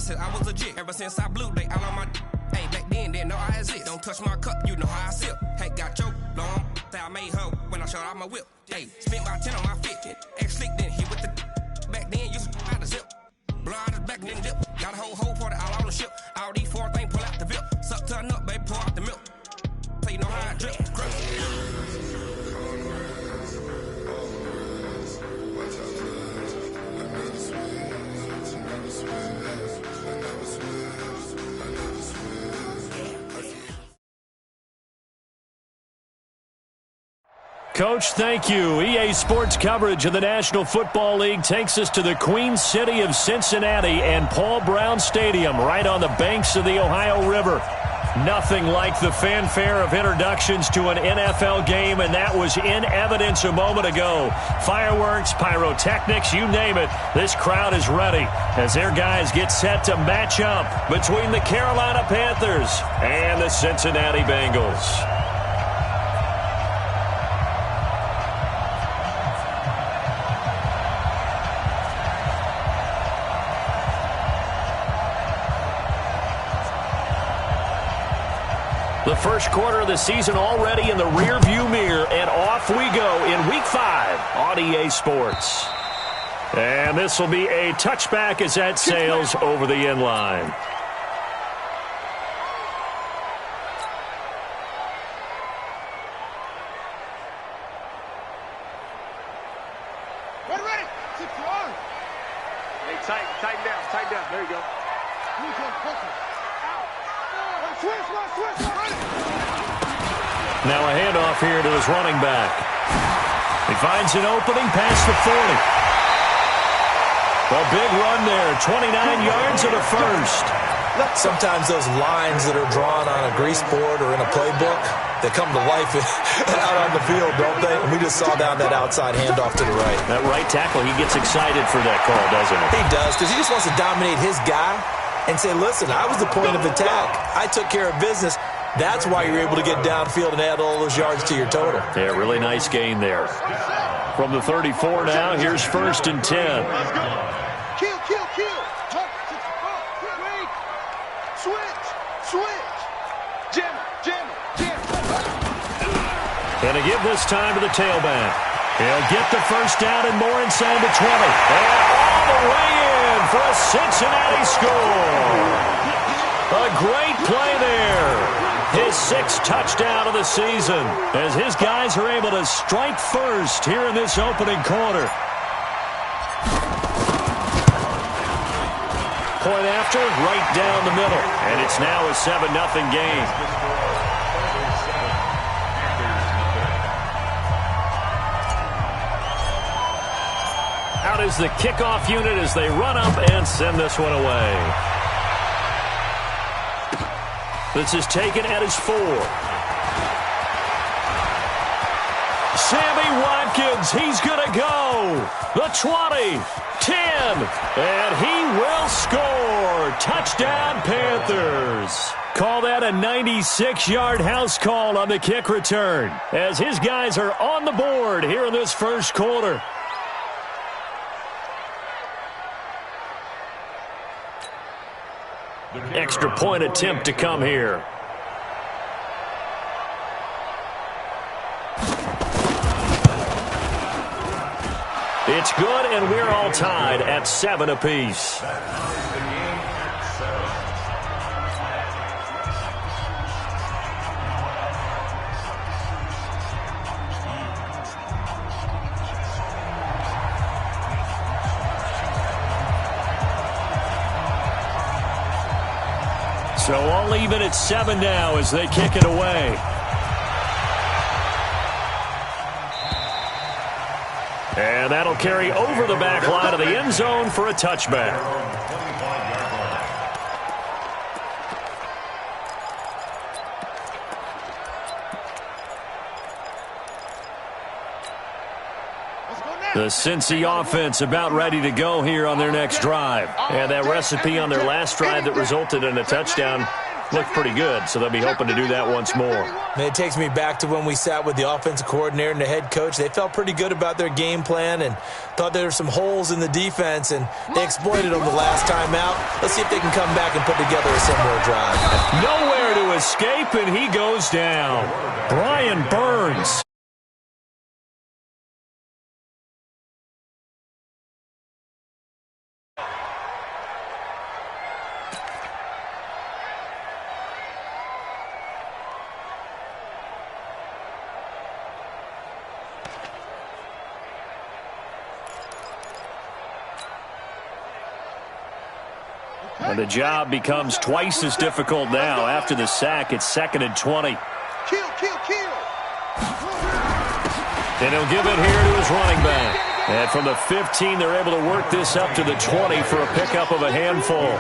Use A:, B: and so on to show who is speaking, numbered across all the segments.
A: said I was legit. Ever since I blew, they all on my hey, back then, didn't know I exist. Don't touch my cup, you know how I sip. Hey, got your long, say I made her when I showed out my whip. Hey, spent about 10 on my fit. Ex-slick, then hit with the back then, used to out the zip. Blow out his back, then dip. Got a whole party all on the ship. All these four things, pull out the VIP. Suck to a nut, baby, pour out the milk. So you know how I drip.
B: Coach, thank you. EA Sports coverage of the National Football League takes us to the Queen City of Cincinnati and Paul Brown Stadium right on the banks of the Ohio River. Nothing like the fanfare of introductions to an NFL game, and that was in evidence a moment ago. Fireworks, pyrotechnics, you name it. This crowd is ready as their guys get set to match up between the Carolina Panthers and the Cincinnati Bengals. The first quarter of the season already in the rearview mirror, and off we go in Week 5 on EA Sports. And this will be a touchback as that sails over the end line.
C: Ready. Hey, tighten down. There you go.
B: Now a handoff here to his running back. He finds an opening past the 40. A big run there, 29 yards and a first.
D: Sometimes those lines that are drawn on a grease board or in a playbook, they come to life out on the field, don't they? And we just saw down that outside handoff to the right.
B: That right tackle, he gets excited for that call, doesn't he?
D: He does, because he just wants to dominate his guy and say, listen, I was the point of attack. I took care of business. That's why you're able to get downfield and add all those yards to your total.
B: Yeah, really nice gain there. From the 34 now, here's 1st and 10.
C: Let's go. Kill. Switch. Jam.
B: And to give this time to the tailback. He'll get the first down and more inside the 20. And all the way in for a Cincinnati score. A great play there. His 6th touchdown of the season as his guys are able to strike first here in this opening quarter. Point after, right down the middle. And it's now a 7-0 game. Out is the kickoff unit as they run up and send this one away. This is taken at his 4. Sammy Watkins, he's going to go. The 20, 10, and he will score. Touchdown, Panthers. Call that a 96-yard house call on the kick return as his guys are on the board here in this first quarter. Extra point attempt to come here. It's good, and we're all tied at 7 apiece. So all even at 7 now as they kick it away. And that'll carry over the back line of the end zone for a touchback. The Cincy offense about ready to go here on their next drive. And that recipe on their last drive that resulted in a touchdown looked pretty good, so they'll be hoping to do that once more.
D: It takes me back to when we sat with the offensive coordinator and the head coach. They felt pretty good about their game plan and thought there were some holes in the defense, and they exploited them the last time out. Let's see if they can come back and put together a similar drive.
B: Nowhere to escape, and he goes down. Brian Burns. And the job becomes twice as difficult now. After the sack, it's 2nd and 20.
C: Kill.
B: And he'll give it here to his running back. And from the 15, they're able to work this up to the 20 for a pickup of a handful.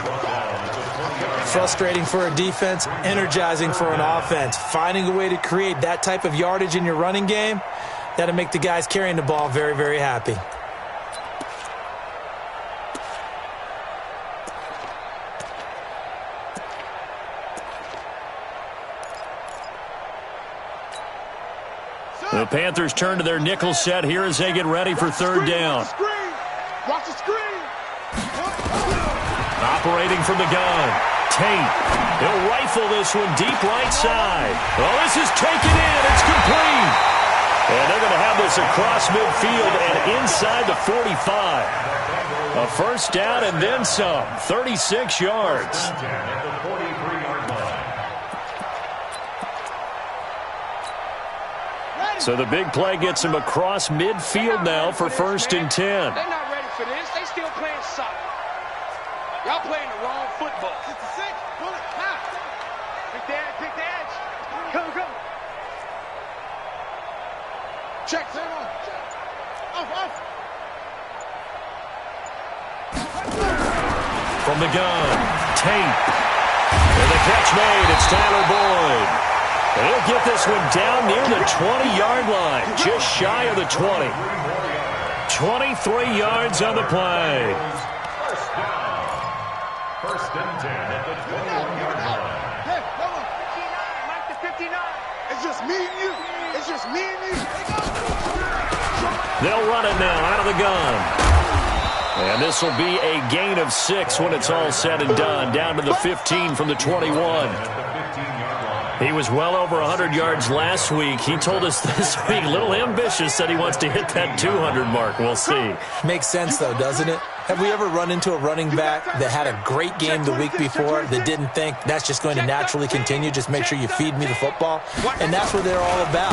D: Frustrating for a defense, energizing for an offense. Finding a way to create that type of yardage in your running game, that'll make the guys carrying the ball very, very happy.
B: The Panthers turn to their nickel set here as they get ready for 3rd down.
C: Watch the screen.
B: Operating from the gun. Tate. He'll rifle this one deep right side. Oh, this is taken in. It's complete. And they're going to have this across midfield and inside the 45. A first down and then some. 36 yards. So the big play gets him across midfield now for 1st and 10.
E: They're not ready for this. They still playing soccer. Y'all playing the wrong football.
C: 66, pull it, pass. Pick the edge. Go. Check, same on. Off.
B: From the gun, Tate. And the catch made. It's Tyler Boyd. And he'll get this one down near the 20-yard line, just shy of the 20. 23 yards on the play.
F: First and 10 at the 21-yard line.
C: Hey, come on.
E: 59, Mike the 59.
C: It's just me and you.
B: They'll run it now out of the gun. And this will be a gain of 6 when it's all said and done. Down to the 15 from the 21. He was well over 100 yards last week. He told us this week, a little ambitious, said he wants to hit that 200 mark. We'll see.
D: Makes sense, though, doesn't it? Have we ever run into a running back that had a great game the week before that didn't think that's just going to naturally continue? Just make sure you feed me the football. And that's what they're all about.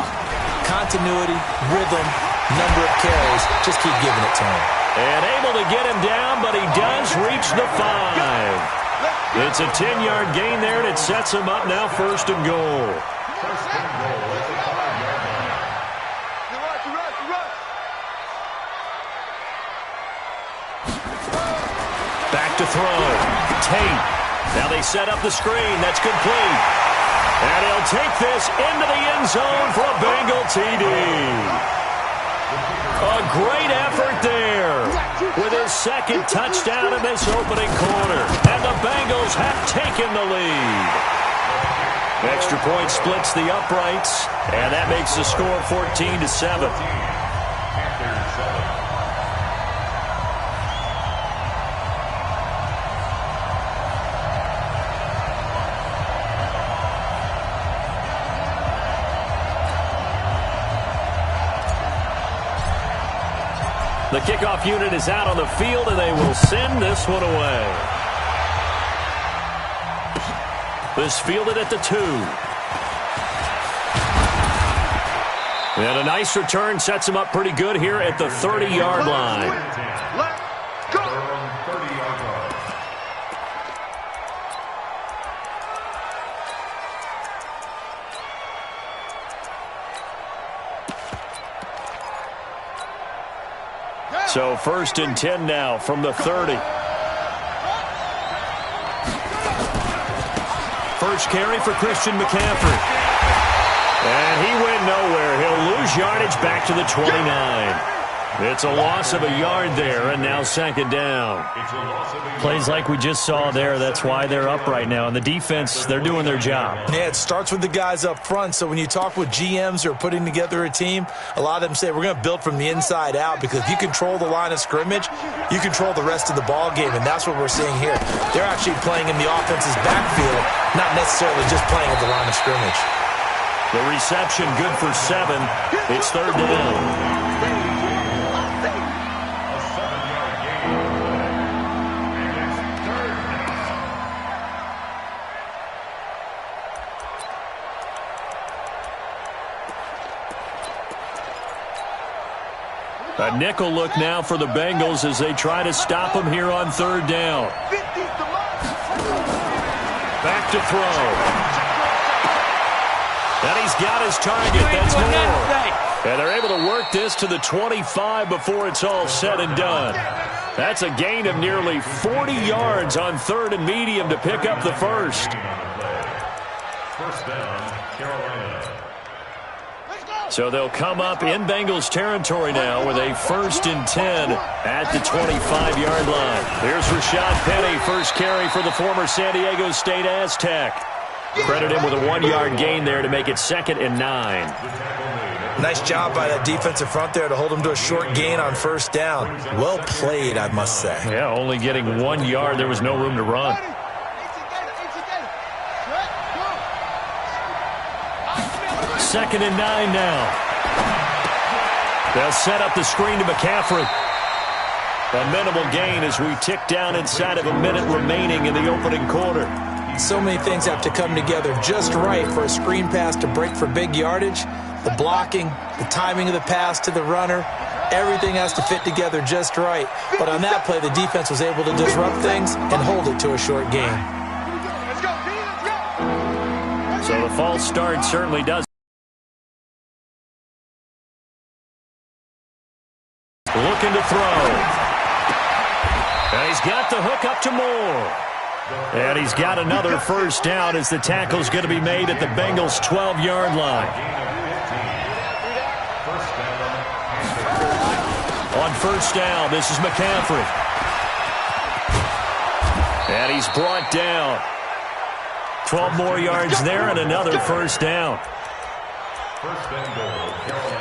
D: Continuity, rhythm, number of carries. Just keep giving it to him.
B: And able to get him down, but he does reach the 5. It's a 10-yard gain there, and it sets him up now 1st and goal. Back to throw. Tate. Now they set up the screen. That's complete. And he'll take this into the end zone for a Bengal TD. A great effort there with his 2nd touchdown in this opening quarter. And the Bengals have taken the lead. Extra point splits the uprights, and that makes the score 14-7. The kickoff unit is out on the field, and they will send this one away. This fielded at the 2. And a nice return sets him up pretty good here at the 30-yard line.
C: Let's go.
F: 30-yard line.
B: So 1st and 10 now from the 30. First carry for Christian McCaffrey. And he went nowhere. He'll lose yardage back to the 29. It's a loss of a yard there, and now second down. Plays like we just saw there, that's why they're up right now. And the defense, they're doing their job.
D: Yeah, it starts with the guys up front. So when you talk with GMs who are putting together a team, a lot of them say we're going to build from the inside out, because if you control the line of scrimmage, you control the rest of the ball game, and that's what we're seeing here. They're actually playing in the offense's backfield, not necessarily just playing at the line of scrimmage.
B: The reception good for 7. It's third down. A nickel look now for the Bengals as they try to stop him here on third down. Back to throw. And he's got his target. That's more. And they're able to work this to the 25 before it's all said and done. That's a gain of nearly 40 yards on third and medium to pick up the first.
F: First down, Carolina.
B: So they'll come up in Bengals territory now with a 1st and 10 at the 25-yard line. Here's Rashad Penny, first carry for the former San Diego State Aztec. Credit him with a 1-yard gain there to make it 2nd and 9.
D: Nice job by that defensive front there to hold him to a short gain on first down. Well played, I must say.
B: Yeah, only getting 1 yard. There was no room to run. 2nd and 9 now. They'll set up the screen to McCaffrey. A minimal gain as we tick down inside of a minute remaining in the opening quarter.
D: So many things have to come together just right for a screen pass to break for big yardage. The blocking, the timing of the pass to the runner, everything has to fit together just right. But on that play, the defense was able to disrupt things and hold it to a short gain.
B: So the false start certainly does. Looking to throw. And he's got the hook up to Moore. And he's got another first down as the tackle's going to be made at the Bengals' 12-yard line. On first down, this is McCaffrey. And he's brought down. 12 more yards there and another first down.
F: First and goal, Carolina.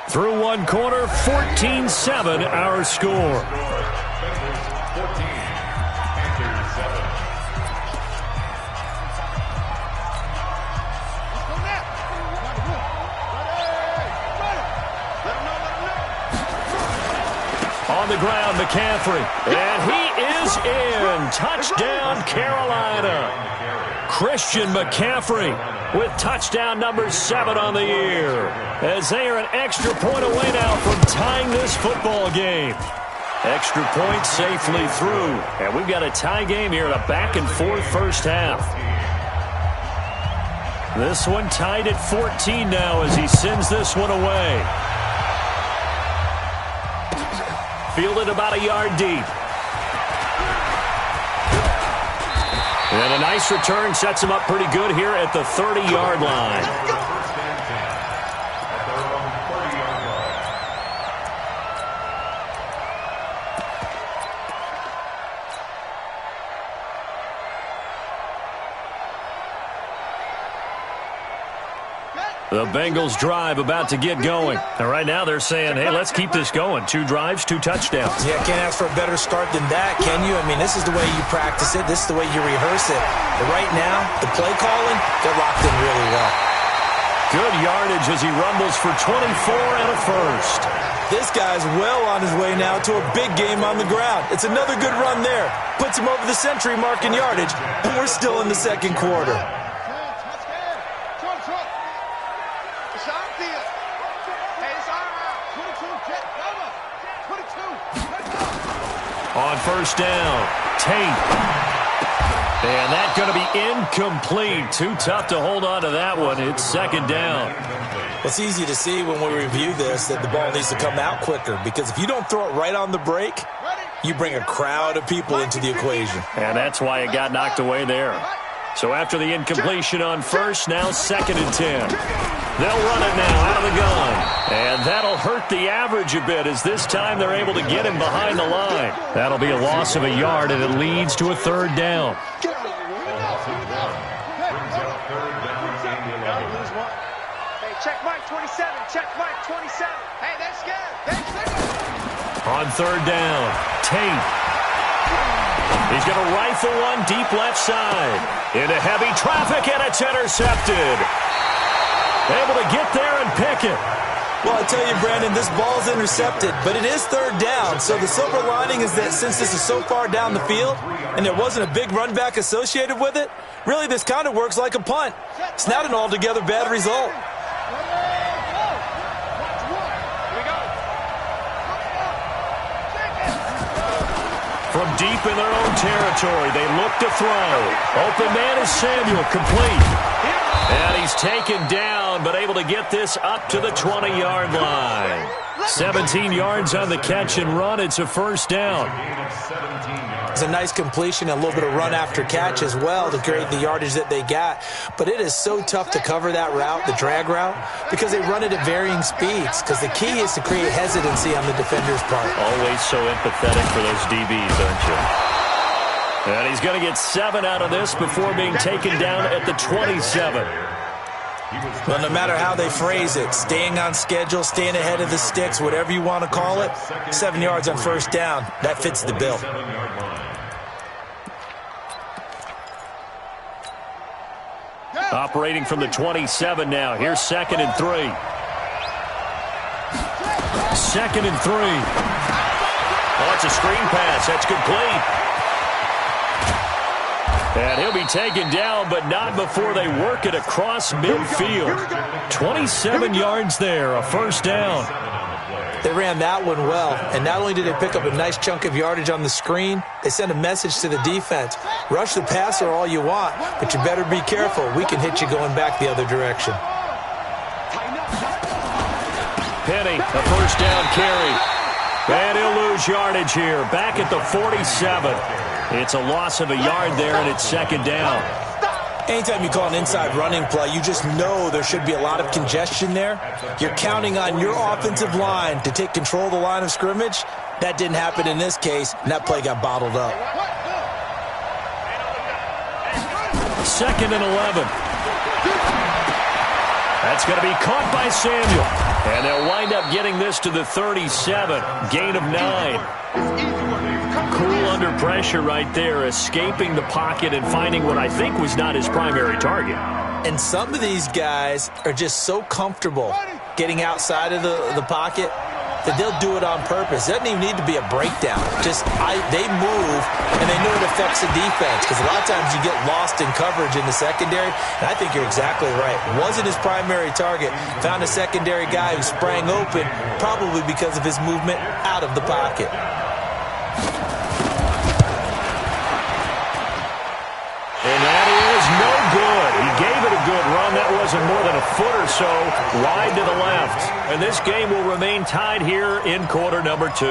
B: Through one quarter, 14-7 our score.
F: Bengals 14, Panthers 7.
B: On the ground, McCaffrey. And he is in. Touchdown, Carolina. Christian McCaffrey with touchdown number 7 on the year, as they are an extra point away now from tying this football game. Extra point safely through, and we've got a tie game here in a back-and-forth first half. This one tied at 14 now as he sends this one away. Fielded about a yard deep. And a nice return sets him up pretty good here at the 30-yard line.
F: First and 10 at their own 30-yard line.
B: The Bengals drive about to get going. And right now they're saying, hey, let's keep this going. 2 drives, 2 touchdowns.
D: Yeah, can't ask for a better start than that, can you? I mean, this is the way you practice it. This is the way you rehearse it. But right now, the play calling, they're locked in really well.
B: Good yardage as he rumbles for 24 and a first.
D: This guy's well on his way now to a big game on the ground. It's another good run there. Puts him over the century mark in yardage, and we're still in the second quarter.
B: On first down, Tate. And that's going to be incomplete. Too tough to hold on to that one. It's second down.
D: Well, it's easy to see when we review this that the ball needs to come out quicker, because if you don't throw it right on the break, you bring a crowd of people into the equation.
B: And that's why it got knocked away there. So after the incompletion on first, now 2nd and 10. They'll run it now out of the gun. And that'll hurt the average a bit as this time they're able to get him behind the line. That'll be a loss of a yard, and it leads to a 3rd down.
C: Hey, check Mike 27. Check Mike 27. Hey, they're scared.
B: On 3rd down, Tate. He's going to rifle one deep left side. Into heavy traffic, and it's intercepted. Able to get there and pick it.
D: Well, I tell you, Brandon, this ball's intercepted, but it is 3rd down. So the silver lining is that since this is so far down the field and there wasn't a big run back associated with it, really this kind of works like a punt. It's not an altogether bad result.
B: From deep in their own territory, they look to throw. Open man is Samuel, complete. And he's taken down, but able to get this up to the 20-yard line. 17 yards on the catch and run. It's a 1st down.
D: It's a nice completion, a little bit of run after catch as well to create the yardage that they got. But it is so tough to cover that route, the drag route, because they run it at varying speeds. Because the key is to create hesitancy on the defender's part.
B: Always so empathetic for those DBs, aren't you? And he's going to get 7 out of this before being taken down at the 27.
D: Well, no matter how they phrase it, staying on schedule, staying ahead of the sticks, whatever you want to call it, 7 yards on 1st down, that fits the bill.
B: Operating from the 27 now. Here's 2nd and 3. 2nd and 3. Oh, it's a screen pass. That's complete. And he'll be taken down, but not before they work it across midfield. 27 yards there, a 1st down.
D: They ran that one well, and not only did they pick up a nice chunk of yardage on the screen, they sent a message to the defense. Rush the passer all you want, but you better be careful. We can hit you going back the other direction.
B: Penny, a 1st down carry. And he'll lose yardage here, back at the 47. It's a loss of a yard there, and it's 2nd down.
D: Anytime you call an inside running play, you just know there should be a lot of congestion there. You're counting on your offensive line to take control of the line of scrimmage. That didn't happen in this case, and that play got bottled up.
B: 2nd and 11. That's going to be caught by Samuel. And they'll wind up getting this to the 37. Gain of 9. Cool under pressure right there, escaping the pocket and finding what I think was not his primary target.
D: And some of these guys are just so comfortable getting outside of the pocket that they'll do it on purpose. It doesn't even need to be a breakdown. They move, and they know it affects the defense because a lot of times you get lost in coverage in the secondary, and I think you're exactly right. Wasn't his primary target. Found a secondary guy who sprang open, probably because of his movement out of the pocket.
B: And that is no good. He gave it a good run. That wasn't more than a foot or so wide to the left. And this game will remain tied here in quarter number 2.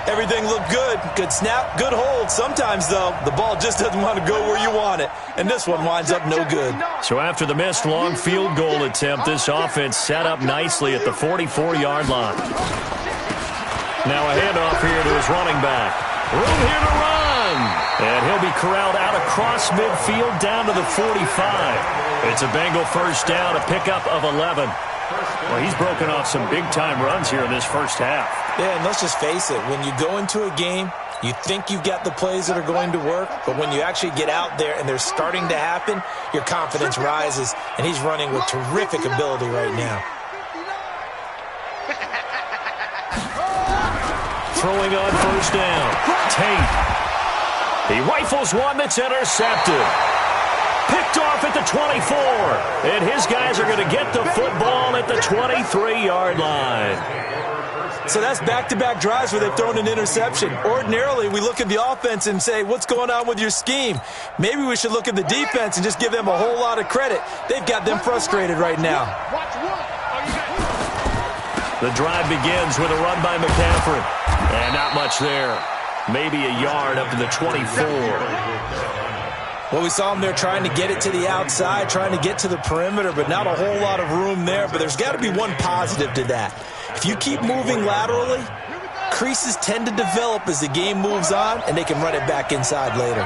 D: Everything looked good. Good snap, good hold. Sometimes, though, the ball just doesn't want to go where you want it. And this one winds up no good.
B: So after the missed long field goal attempt, this offense set up nicely at the 44-yard line. Now a handoff here to his running back. Room here to run. And he'll be corralled out across midfield down to the 45. It's a Bengal 1st down, a pickup of 11. Well, he's broken off some big-time runs here in this 1st half.
D: Yeah, and let's just face it. When you go into a game, you think you've got the plays that are going to work, but when you actually get out there and they're starting to happen, your confidence rises, and he's running with terrific ability right now.
B: Throwing on 1st down. Tate. He rifles one that's intercepted. Picked off at the 24. And his guys are going to get the football at the 23-yard line.
D: So that's back-to-back drives where they've thrown an interception. Ordinarily, we look at the offense and say, what's going on with your scheme? Maybe we should look at the defense and just give them a whole lot of credit. They've got them frustrated right now.
B: The drive begins with a run by McCaffrey. And not much there. maybe a yard up to the 24.
D: Well, we saw him there trying to get it to the outside, trying to get to the perimeter, but not a whole lot of room there. But there's got to be one positive to that. If you keep moving laterally, creases tend to develop as the game moves on, and they can run it back inside later.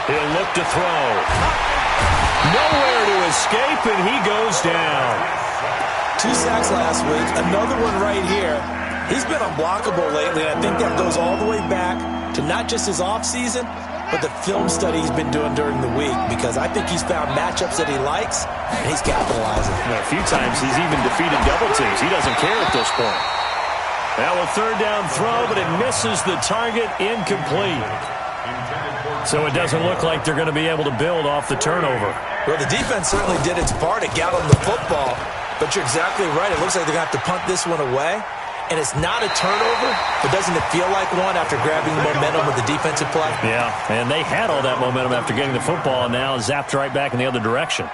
B: He'll look to throw. Nowhere to escape, and he goes down.
D: 2 sacks last week, another one right here. He's been unblockable lately, and I think that goes all the way back to not just his offseason, but the film study he's been doing during the week, because I think he's found matchups that he likes, and he's capitalizing.
B: A few times he's even defeated double teams. He doesn't care at this point. Now a third down throw, but it misses the target, incomplete. So it doesn't look like they're going to be able to build off the turnover.
D: Well, the defense certainly did its part. It got on the football, but you're exactly right. It looks like they're going to have to punt this one away. And it's not a turnover, but doesn't it feel like one after grabbing the momentum with the defensive play?
B: Yeah, and they had all that momentum after getting the football, and now zapped right back in the other direction.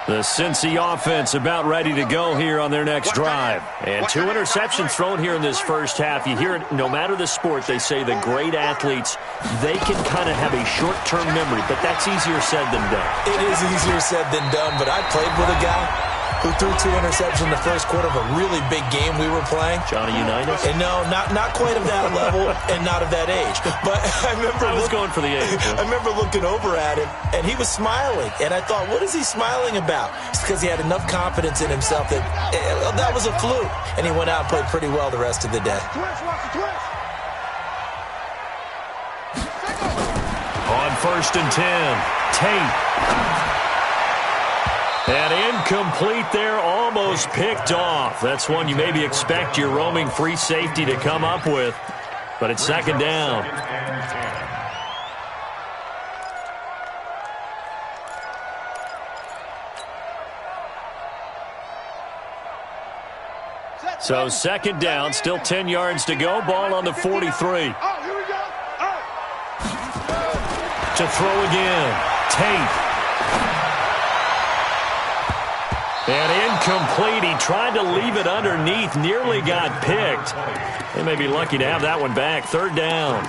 B: The Cincy offense about ready to go here on their next drive. And 2 interceptions thrown here in this first half. You hear it, no matter the sport, they say the great athletes, they can kind of have a short-term memory, but that's easier said than done.
D: It is easier said than done, but I played with a guy who threw 2 interceptions in the first quarter of a really big game we were playing.
B: Johnny Unitas?
D: And no, not quite of that level and not of that age. But I was
B: going for the age.
D: I remember looking over at him, and he was smiling. And I thought, what is he smiling about? It's because he had enough confidence in himself that that was a fluke. And he went out and played pretty well the rest of the day.
B: On 1st and 10, Tate. And incomplete there, almost picked off. That's one you maybe expect your roaming free safety to come up with. But it's 2nd down. So 2nd down, still 10 yards to go. Ball on the 43. To throw again, Tate. And incomplete. He tried to leave it underneath, nearly got picked. They may be lucky to have that one back. 3rd down.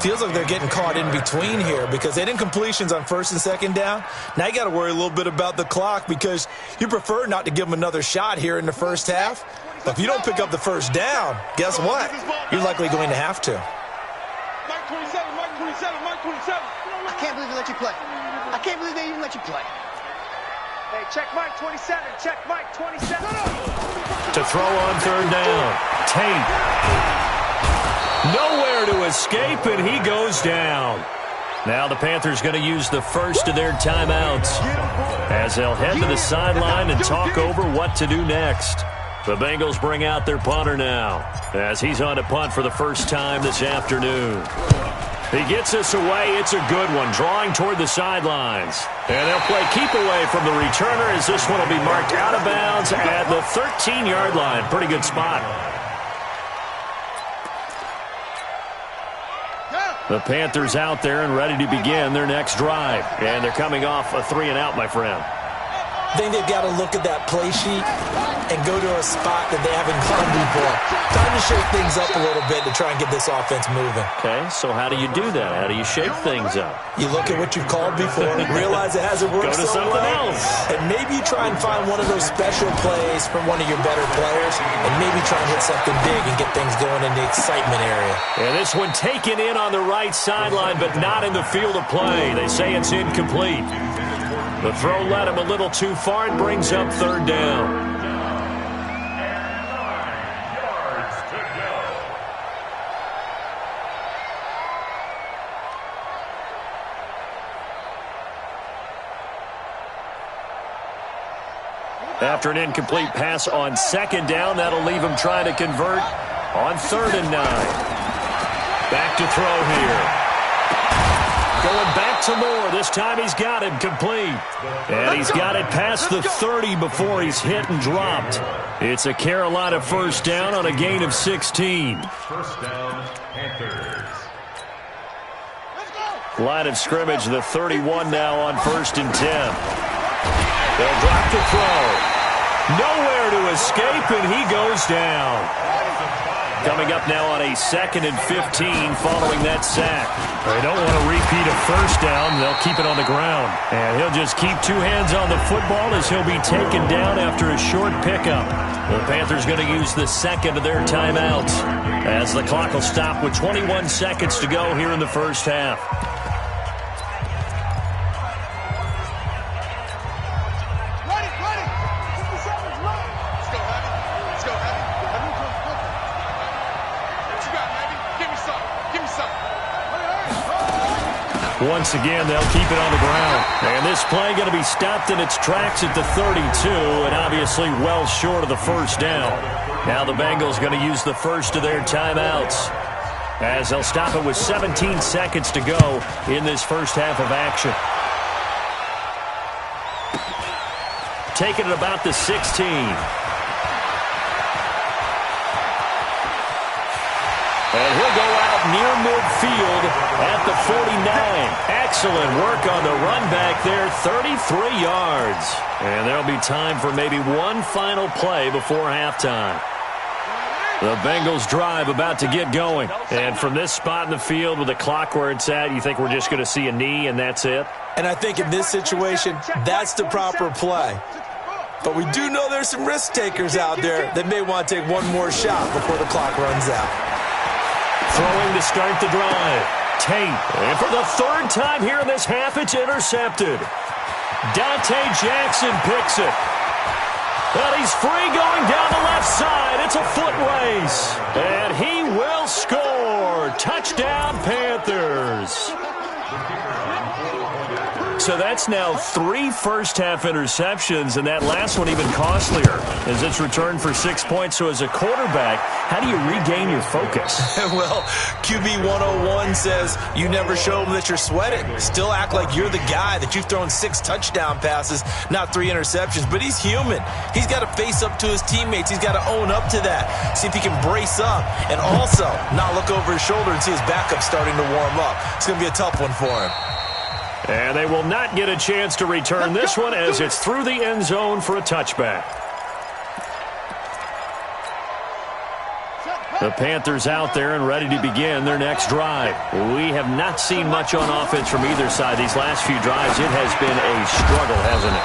D: Feels like they're getting caught in between here because they had incompletions on 1st and 2nd down. Now you got to worry a little bit about the clock because you prefer not to give them another shot here in the first half. But if you don't pick up the 1st down, guess what? You're likely going to have to.
E: Mike 27, Mike 27, Mike 27.
C: I can't believe they let you play. I can't believe they even let you play. Hey, check Mike 27. Check Mike 27.
B: To throw on 3rd down. Tate. Nowhere to escape, and he goes down. Now the Panthers going to use the first of their timeouts as they'll head to the sideline and talk over what to do next. The Bengals bring out their punter now as he's on to punt for the first time this afternoon. He gets us away. It's a good one, drawing toward the sidelines. And they'll play keep away from the returner as this one will be marked out of bounds at the 13-yard line. Pretty good spot. The Panthers out there and ready to begin their next drive. And they're coming off a 3-and-out, my friend.
D: I think they've got to look at that play sheet and go to a spot that they haven't gone before. Time to shake things up a little bit to try and get this offense moving.
B: Okay, so how do you do that? How do you shake things up?
D: You look at what you've called before, realize it hasn't worked
B: so well. Go to something else.
D: And maybe you try and find one of those special plays from one of your better players, and maybe try and hit something big and get things going in the excitement area.
B: And this one taken in on the right sideline, but not in the field of play. They say it's incomplete. The throw led him a little too far and brings up 3rd down. After an incomplete pass on 2nd down, that'll leave him trying to convert on 3rd and 9. Back to throw here. Going back to Moore. This time he's got it complete. And he's got it past the 30 before he's hit and dropped. It's a Carolina 1st down on a gain of 16.
F: 1st down, Panthers.
B: Line of scrimmage, the 31 now on 1st and 10. They'll drop to throw. Nowhere to escape, and he goes down. Coming up now on a 2nd and 15 following that sack. They don't want to repeat a first down. They'll keep it on the ground. And he'll just keep 2 hands on the football as he'll be taken down after a short pickup. The Panthers going to use the second of their timeouts as the clock will stop with 21 seconds to go here in the first half. Once again, they'll keep it on the ground. And this play going to be stopped in its tracks at the 32, and obviously well short of the first down. Now the Bengals going to use the first of their timeouts as they'll stop it with 17 seconds to go in this first half of action. Taking it about the 16. And he'll go out near midfield at the 49. Excellent work on the run back there, 33 yards. And there'll be time for maybe one final play before halftime. The Bengals drive about to get going. And from this spot in the field with the clock where it's at, you think we're just going to see a knee and that's it?
D: And I think in this situation, that's the proper play. But we do know there's some risk takers out there that may want to take one more shot before the clock runs out.
B: Throwing to start the drive. Tate. And for the 3rd time here in this half, it's intercepted. Dante Jackson picks it. But he's free going down the left side. It's a foot race. And he will score. Touchdown, Panthers. So that's now 3 first-half interceptions, and that last one even costlier as it's returned for 6 points. So as a quarterback, how do you regain your focus?
D: Well, QB 101 says you never show them that you're sweating. Still act like you're the guy, that you've thrown 6 touchdown passes, not 3 interceptions. But he's human. He's got to face up to his teammates. He's got to own up to that, see if he can brace up, and also not look over his shoulder and see his backup starting to warm up. It's going to be a tough one for him.
B: And they will not get a chance to return this one as it's through the end zone for a touchback. The Panthers out there and ready to begin their next drive. We have not seen much on offense from either side. These last few drives, it has been a struggle, hasn't it?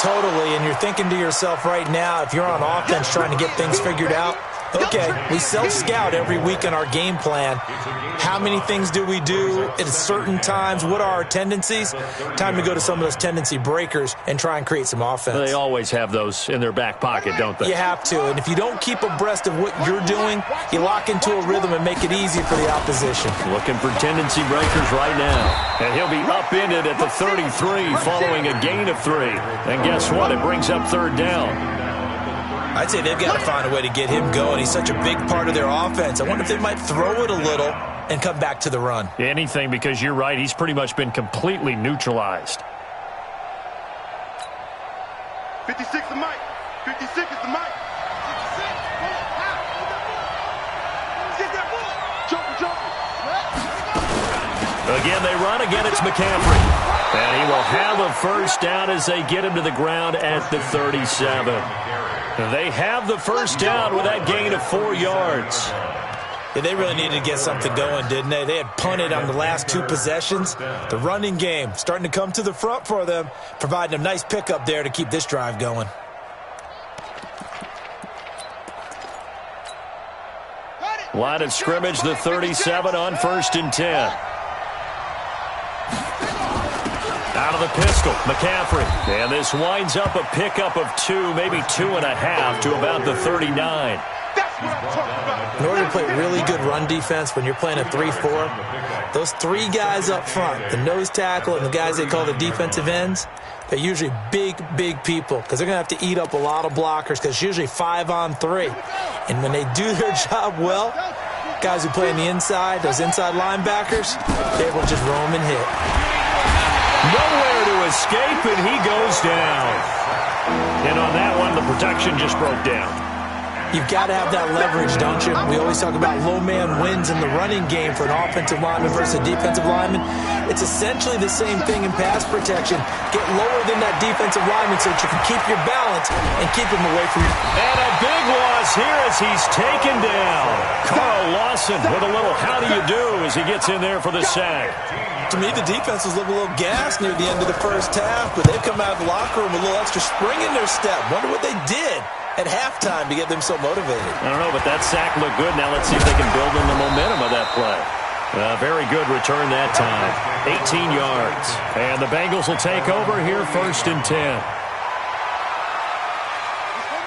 D: Totally, and you're thinking to yourself right now, if you're on offense trying to get things figured out, okay, we self-scout every week in our game plan. How many things do we do at certain times? What are our tendencies? Time to go to some of those tendency breakers and try and create some offense.
B: They always have those in their back pocket, don't they?
D: You have to, and if you don't keep abreast of what you're doing, you lock into a rhythm and make it easy for the opposition.
B: Looking for tendency breakers right now. And he'll be upended at the 33 following a gain of 3. And guess what? It brings up 3rd down.
D: I'd say they've got to find a way to get him going. He's such a big part of their offense. I wonder if they might throw it a little and come back to the run.
B: Anything, because you're right. He's pretty much been completely neutralized.
C: 56 is Mike. 56 is the Mike.
B: Again, they run. Again, it's McCaffrey. And he will have a first down as they get him to the ground at the 37. They have the first down with that gain of 4 yards.
D: Yeah, they really needed to get something going, didn't they? They had punted on the last 2 possessions. The running game starting to come to the front for them, providing a nice pickup there to keep this drive going.
B: Line of scrimmage, the 37 on 1st and 10. Out of the pistol, McCaffrey. And this winds up a pickup of 2, maybe 2.5 to about the 39.
D: In order to play really good run defense when you're playing a 3-4, those 3 guys up front, the nose tackle and the guys they call the defensive ends, they're usually big, big people because they're going to have to eat up a lot of blockers because it's usually 5-on-3. And when they do their job well, guys who play on the inside, those inside linebackers, they're able to just roam and hit.
B: Nowhere to escape, and he goes down. And on that one, the protection just broke down.
D: You've got to have that leverage, don't you? We always talk about low man wins in the running game for an offensive lineman versus a defensive lineman. It's essentially the same thing in pass protection. Get lower than that defensive lineman so that you can keep your balance and keep him away from you.
B: And a big loss here as he's taken down. Carl Lawson with a little how do you do as he gets in there for the sack.
D: To me, the defense was looking a little gassed near the end of the first half, but they've come out of the locker room with a little extra spring in their step. Wonder what they did at halftime to get them so motivated.
B: I don't know, but that sack looked good. Now let's see if they can build on the momentum of that play. Very good return that time. 18 yards. And the Bengals will take over here 1st and 10.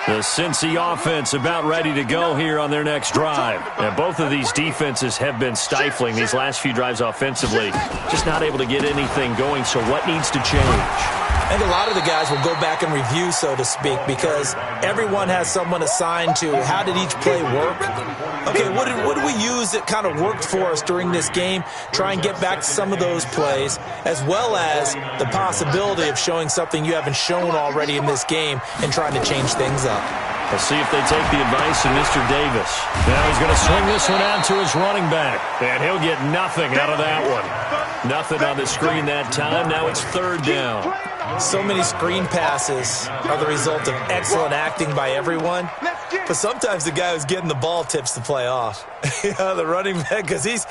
B: The Cincy offense about ready to go here on their next drive. And both of these defenses have been stifling these last few drives offensively. Just not able to get anything going, so what needs to change?
D: I think a lot of the guys will go back and review, so to speak, because everyone has someone assigned to how did each play work. Okay, what did we use that kind of worked for us during this game? Try and get back to some of those plays, as well as the possibility of showing something you haven't shown already in this game and trying to change things up.
B: Let's see if they take the advice of Mr. Davis. Now he's going to swing this one out to his running back, and he'll get nothing out of that one. Nothing on the screen that time. Now it's 3rd down.
D: So many screen passes are the result of excellent acting by everyone, but sometimes the guy who's getting the ball tips the play off. The running back, because he's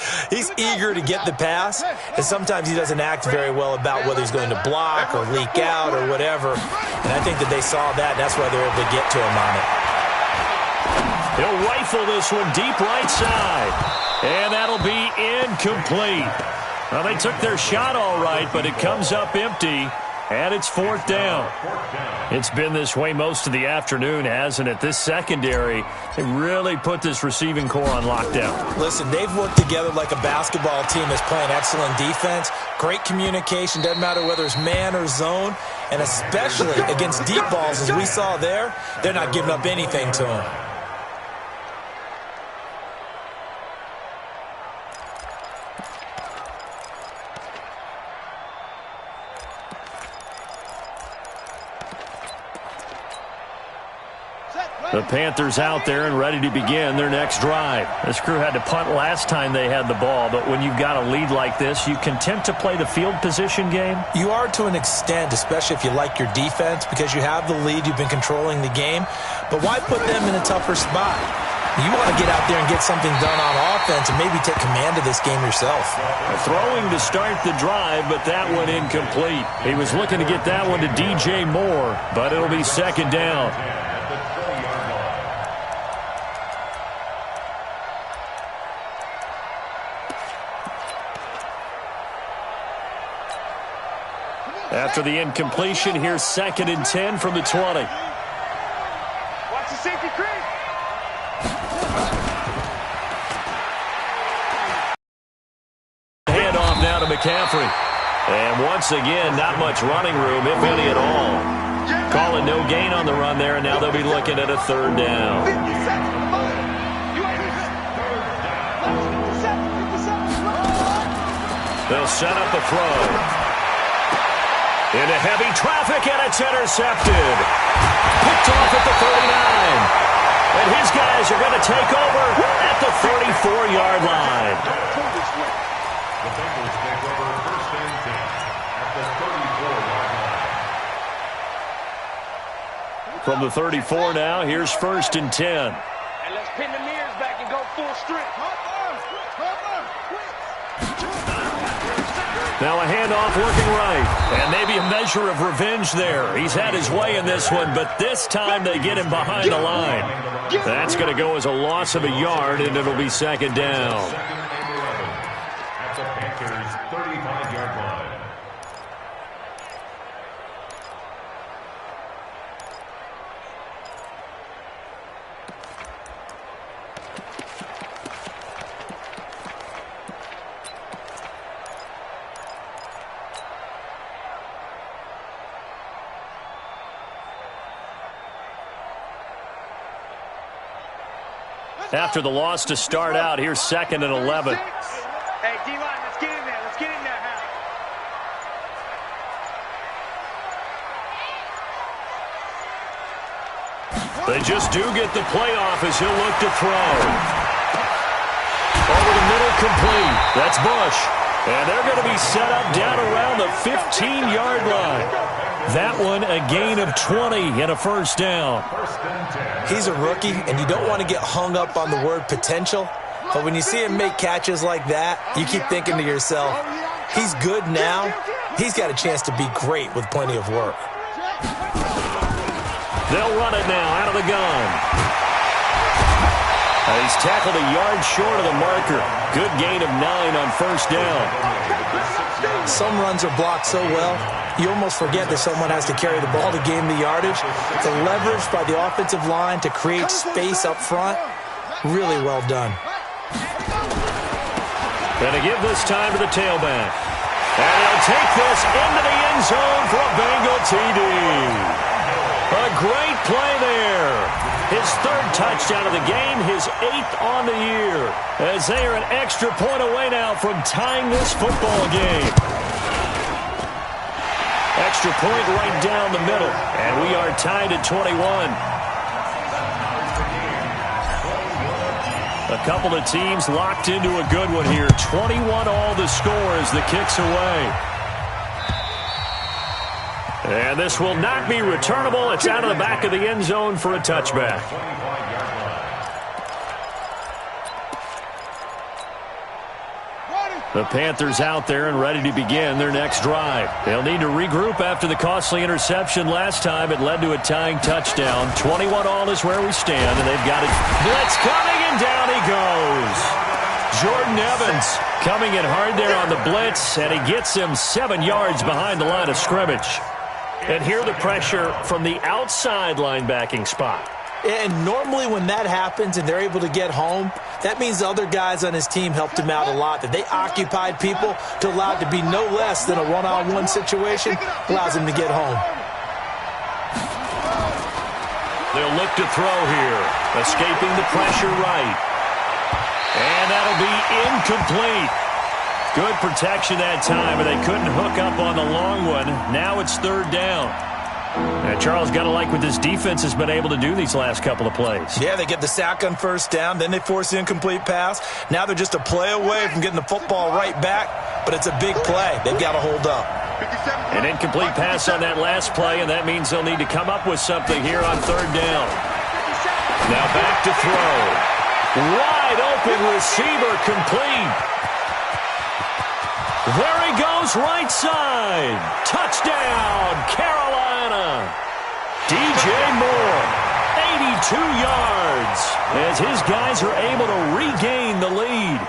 D: eager to get the pass, and sometimes he doesn't act very well about whether he's going to block or leak out or whatever. And I think that they saw that, and that's why they're able to get to him on it.
B: He'll rifle this one deep right side, and that'll be incomplete. Well, they took their shot all right, but it comes up empty. And it's 4th down. It's been this way most of the afternoon, hasn't it? This secondary, they really put this receiving core on lockdown.
D: Listen, they've worked together like a basketball team that's playing excellent defense. Great communication, doesn't matter whether it's man or zone. And especially against deep balls, as we saw there, they're not giving up anything to them.
B: The Panthers out there and ready to begin their next drive. This crew had to punt last time they had the ball, but when you've got a lead like this, you content to play the field position game?
D: You are to an extent, especially if you like your defense, because you have the lead, you've been controlling the game. But why put them in a tougher spot? You want to get out there and get something done on offense and maybe take command of this game yourself.
B: Throwing to start the drive, but that one incomplete. He was looking to get that one to DJ Moore, but it'll be 2nd down. After the incompletion, here's 2nd and 10 from the 20.
C: Watch the safety creep.
B: Hand off now to McCaffrey. And once again, not much running room, if any at all. Calling no gain on the run there, and now they'll be looking at a 3rd down. They'll set up a throw. Into heavy traffic, and it's intercepted. Picked off at the 39. And his guys are going to take over at the 34-yard line.
F: The Bengals take over 1st and 10 at the 34-yard line.
B: From the 34 now, here's 1st and 10.
E: And let's pin the mirrors back and go full strength.
B: Now a handoff working right. And maybe a measure of revenge there. He's had his way in this one, but this time they get him behind the line. That's going to go as a loss of a yard, and it'll be 2nd down.
F: At the Panthers' 35-yard line.
B: After the loss to start out, here's 2nd and 11.
C: Hey, D-line, let's get in there. Let's get in there, Hal.
B: They just do get the playoff as he'll look to throw. Over the middle, complete. That's Bush. And they're going to be set up down around the 15-yard line. That one a gain of 20 and a first down.
D: He's a rookie, and you don't want to get hung up on the word potential. But when you see him make catches like that, you keep thinking to yourself, he's good now. He's got a chance to be great with plenty of work.
B: They'll run it now out of the gun. He's tackled a yard short of the marker. Good gain of 9 on first down.
D: Some runs are blocked so well, you almost forget that someone has to carry the ball to gain the yardage. The leverage by the offensive line to create space up front, really well done.
B: Going to give this time to the tailback. And he'll take this into the end zone for a Bengal TD. A great play there. His third touchdown of the game, his 8th on the year. As they are an extra point away now from tying this football game. Extra point right down the middle. And we are tied at 21. A couple of teams locked into a good one here. 21 all the score as the kick's away. And this will not be returnable. It's out of the back of the end zone for a touchback. The Panthers out there and ready to begin their next drive. They'll need to regroup after the costly interception last time. It led to a tying touchdown. 21 all is where we stand, and they've got it. Blitz coming, and down he goes. Jordan Evans coming in hard there on the blitz, and he gets him 7 yards behind the line of scrimmage. And here the pressure from the outside linebacking spot.
D: And normally when that happens and they're able to get home, that means the other guys on his team helped him out a lot. That they occupied people to allow it to be no less than a one-on-one situation, allows him to get home.
B: They'll look to throw here. Escaping the pressure right. And that'll be incomplete. Good protection that time, but they couldn't hook up on the long one. Now it's third down. And Charles, got to like what this defense has been able to do these last couple of plays.
D: Yeah, they get the sack on first down, then they force the incomplete pass. Now they're just a play away from getting the football right back, but it's a big play. They've got to hold up.
B: An incomplete pass on that last play, and that means they'll need to come up with something here on third down. Now back to throw. Wide open receiver, complete. There he goes, right side. Touchdown, Carolina. DJ Moore, 82 yards, as his guys are able to regain the lead.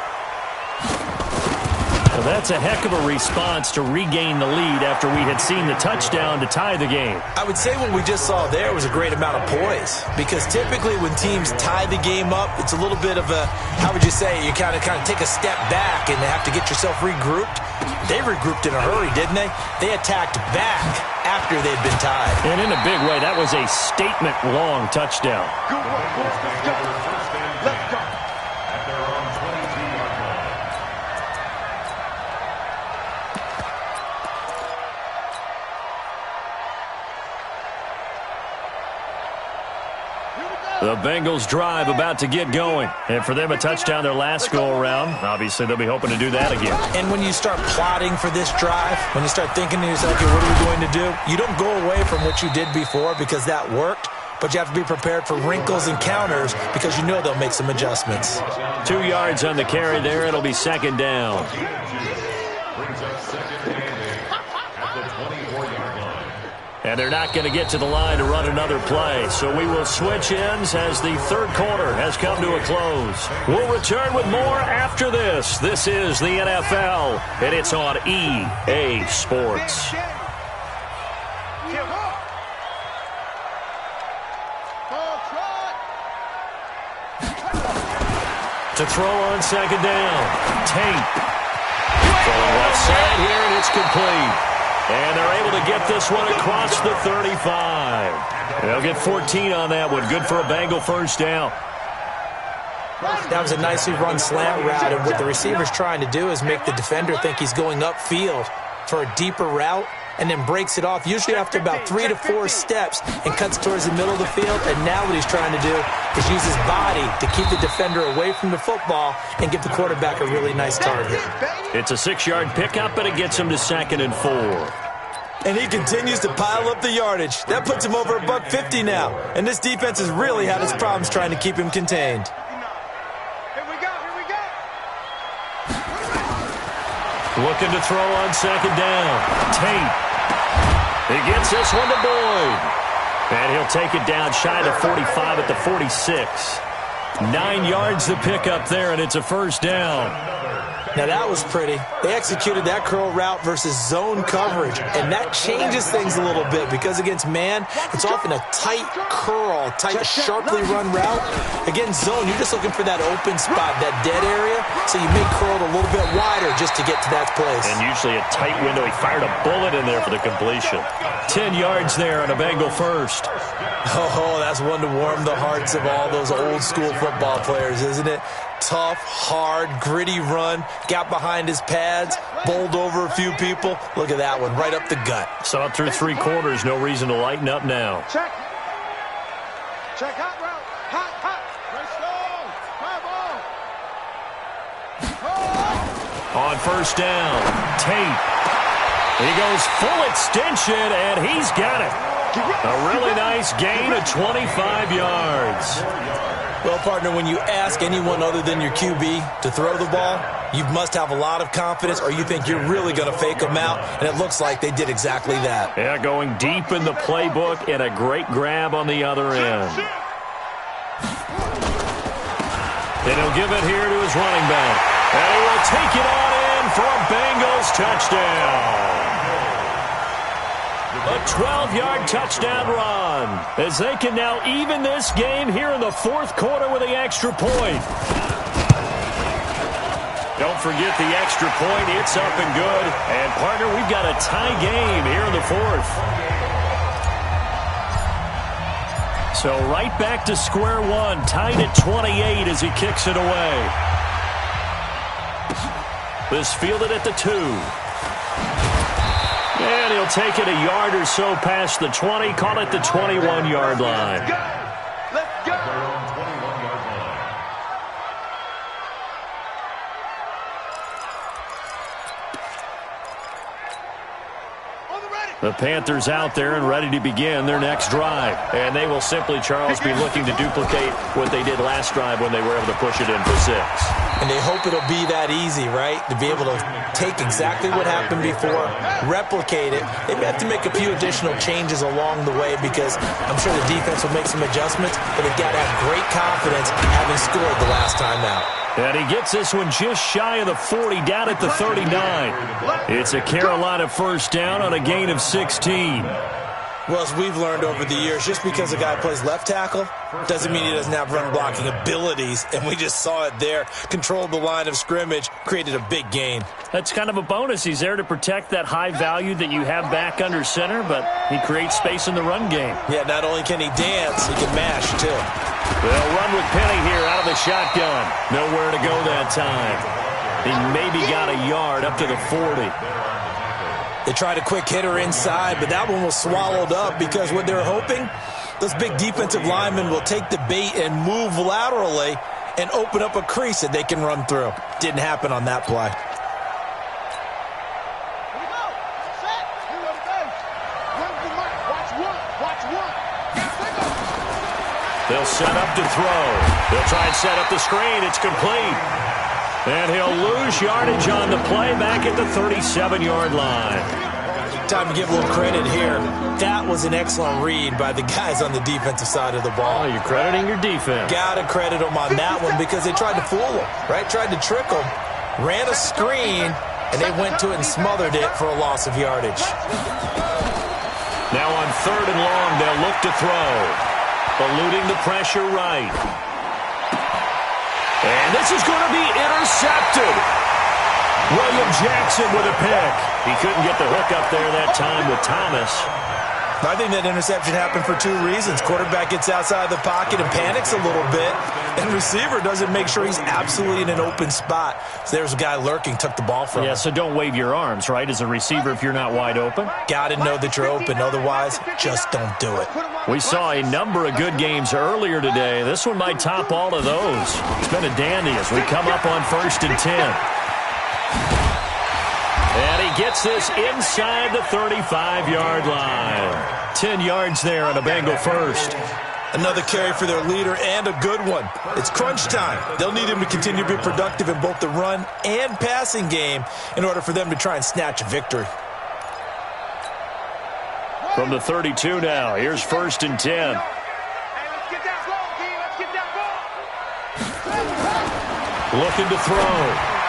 B: Well, that's a heck of a response to regain the lead after we had seen the touchdown to tie the game.
D: I would say what we just saw there was a great amount of poise, because typically when teams tie the game up, it's a little bit of a, how would you say, you kind of take a step back and have to get yourself regrouped. They regrouped in a hurry, didn't they? They attacked back after they'd been tied.
B: And in a big way, that was a statement-long touchdown.
C: Let's go.
B: The Bengals drive about to get going. And for them, a touchdown their last go-around. Obviously, they'll be hoping to do that again.
D: And when you start plotting for this drive, when you start thinking to yourself, okay, what are we going to do? You don't go away from what you did before because that worked, but you have to be prepared for wrinkles and counters because you know they'll make some adjustments.
B: 2 yards on the carry there. It'll be second down. And they're not going to get to the line to run another play. So we will switch ends as the third quarter has come to a close. We'll return with more after this. This is the NFL, and it's on EA Sports. To throw on second down. Tate. Throwing left side here, and it's complete. And they're able to get this one across the 35. They'll get 14 on that one. Good for a Bengal first down.
D: That was a nicely run slant route, and what the receiver's trying to do is make the defender think he's going upfield for a deeper route, and then breaks it off, usually after about 3 to 4 steps, and cuts towards the middle of the field. And now what he's trying to do is use his body to keep the defender away from the football and give the quarterback a really nice target.
B: It's a 6-yard pickup, and it gets him to 2nd and 4.
D: And he continues to pile up the yardage. That puts him over $150 now. And this defense has really had its problems trying to keep him contained.
C: Here we go.
B: Looking to throw on 2nd down. Tate. He gets this one to Boyd. And he'll take it down shy of the 45 at the 46. 9 yards to pick up there, and it's a 1st down.
D: Now that was pretty. They executed that curl route versus zone coverage, and that changes things a little bit because against man, it's often a tight curl, tight, sharply run route. Against zone, you're just looking for that open spot, that dead area, so you may curl it a little bit wider just to get to that place.
B: And usually a tight window. He fired a bullet in there for the completion. 10 yards there on a Bengal 1st.
D: Oh, that's one to warm the hearts of all those old school football players, isn't it? Tough, hard, gritty run, got behind his pads, bowled over a few people. Look at that one, right up the gut.
B: Saw it through 3 quarters, no reason to lighten up now.
C: Check hot route. Hot.
B: On 1st down, Tate. He goes full extension, and he's got it. A really nice gain of 25 yards.
D: Well, partner, when you ask anyone other than your QB to throw the ball, you must have a lot of confidence or you think you're really going to fake them out, and it looks like they did exactly that.
B: Yeah, going deep in the playbook and a great grab on the other end. And he'll give it here to his running back. And he will take it on in for a Bengals touchdown. A 12-yard touchdown run as they can now even this game here in the 4th quarter with the extra point. Don't forget the extra point. It's up and good. And, partner, we've got a tie game here in the 4th. So right back to square one, tied at 28 as he kicks it away. This fielded at the 2. And he'll take it a yard or so past the 20, call it the 21-yard line.
C: Let's go.
B: The Panthers out there and ready to begin their next drive. And they will simply, Charles, be looking to duplicate what they did last drive when they were able to push it in for 6.
D: And they hope it'll be that easy, right? To be able to take exactly what happened before, replicate it. They may have to make a few additional changes along the way because I'm sure the defense will make some adjustments, but they've got to have great confidence having scored the last time out.
B: And he gets this one just shy of the 40, down at the 39. It's a Carolina 1st down on a gain of 16.
D: Well, as we've learned over the years, just because a guy plays left tackle doesn't mean he doesn't have run-blocking abilities, and we just saw it there. Controlled the line of scrimmage, created a big gain.
B: That's kind of a bonus. He's there to protect that high value that you have back under center, but he creates space in the run game.
D: Yeah, not only can he dance, he can mash, too.
B: They'll run with Penny here out of the shotgun. Nowhere to go that time. He maybe got a yard up to the 40.
D: They tried a quick hitter inside, but that one was swallowed up because what they're hoping, those big defensive linemen will take the bait and move laterally and open up a crease that they can run through. Didn't happen on that play.
B: They'll set up to throw. They'll try and set up the screen. It's complete. And he'll lose yardage on the play back at the 37-yard line.
D: Time to give a little credit here. That was an excellent read by the guys on the defensive side of the ball.
B: Oh, you're crediting your defense.
D: Gotta credit them on that one because they tried to fool them, right? Tried to trick them. Ran a screen, and they went to it and smothered it for a loss of yardage.
B: Now on 3rd and long, they'll look to throw. Eluding the pressure right. And this is going to be intercepted. William Jackson with a pick. He couldn't get the hook up there that time with Thomas.
D: I think that interception happened for two reasons. Quarterback gets outside the pocket and panics a little bit, and receiver doesn't make sure he's absolutely in an open spot. So there's a guy lurking, took the ball from him.
B: Yeah, so don't wave your arms, right, as a receiver if you're not wide open?
D: Got to know that you're open. Otherwise, just don't do it.
B: We saw a number of good games earlier today. This one might top all of those. It's been a dandy as we come up on 1st and 10. And he gets this inside the 35-yard line. 10 yards there on a Bengal first.
D: Another carry for their leader and a good one. It's crunch time. They'll need him to continue to be productive in both the run and passing game in order for them to try and snatch a victory.
B: From the 32 now, here's 1st and 10.
C: Hey, let's get that ball, D. Let's get that ball.
B: Looking to throw.